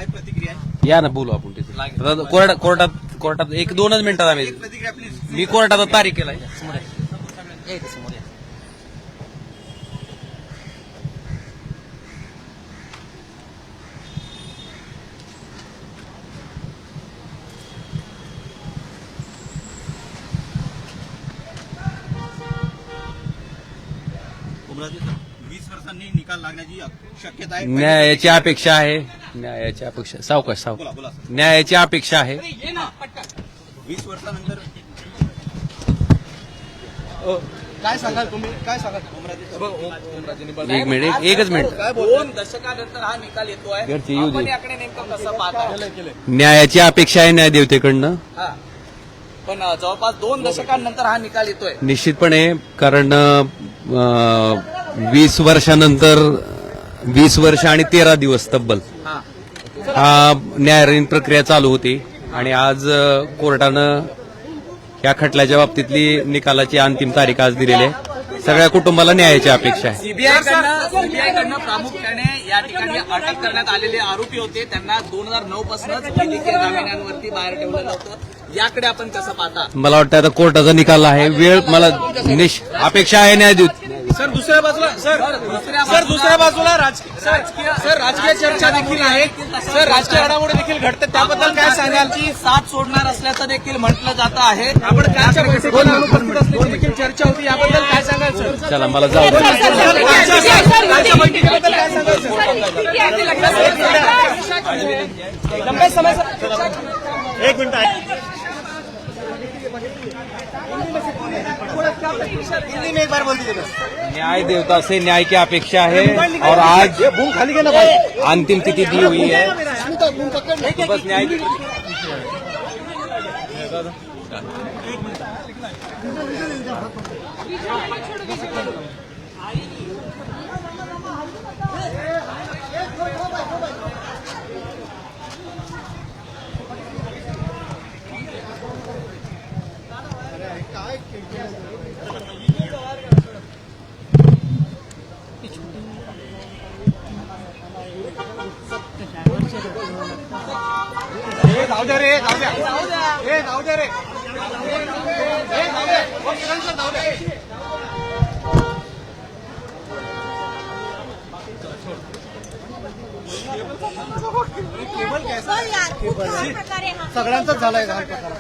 काय प्रतिक्रिया आहे? या ना बोलू आपण तिथे आता कोर्टात 1-2 मिनिटात आम्ही प्रतिक्रिया प्लीज. मी कोर्टात तारीख केलाय. उमराजे सर, 20 वर्षांनी निकाल लागण्याची शक्यता आहे. न्यायाची अपेक्षा आहे. न्यायाची अपेक्षा सावकाश बोला बोला सर. न्यायाची अपेक्षा आहे. 20 वर्षानंतर काय सांगाल तुम्ही, काय सांगाल? एक मिनिट एकच मिनिट 2 दशकानंतर हा निकाल येतोय. घरचे येऊ दे. आपण याकडे नेमकं कसं पाहता? न्यायाची अपेक्षा आहे न्यायदेवतेकडनं हा. पण जवळपास 2 दशकांनंतर हा निकाल येतोय. निश्चितपणे कारण 20 वर्षानंतर 20 वर्ष आणि 13 दिवस तब्बल हा. हा न्यायालयीन प्रक्रिया चालू होती आणि आज कोर्टानं या खटल्याच्या बाबतीतली निकालाची अंतिम तारीख आज दिलेली आहे. सगळ्या कुटुंबाला न्यायाची अपेक्षा आहे. सीबीआयकडनं प्रामुख्याने या ठिकाणी अटक करण्यात आलेले आरोपी होते. त्यांना 2009 पासूनच वैद्यकीय जामिनांवरती बाहेर ठेवलेलं होतं. याकडे आपण कसं पाहता? मला वाटतं आता कोर्टाचा निकाल आहे. वेळ मला अपेक्षा आहे न्यायदेव सर दुसऱ्या बाजूला दुसऱ्या बाजूला राजकीय चर्चा देखील आहे. सर राजकीय घडामोडी देखील घडतात, त्याबद्दल काय सांगाल? ची साथ सोडणार असल्याचं देखील म्हटलं जात आहे. आपण कालच्या बैठकीला उपस्थित असल्याची देखील चर्चा होती, याबद्दल काय सांगाल सर? चला मला जाऊ दे. कालच्या बैठकीबद्दल काय सांगाल सर? लंबे समय से एक मिनिट आहे. हिंदी में एक बार बोल दीजिए बस. न्याय देवता से न्याय की अपेक्षा है और आज खाली गेला भाई. अंतिम तिथि दी हुई है. तो बस न्याय की जाऊ दे रे, जाऊ द्या. ए जाऊ दे रे. ए जाऊ दे. ओ किरण सर जाऊ दे. केबल कैसा? सगळ्यांचाच झालाय घाण प्रकार.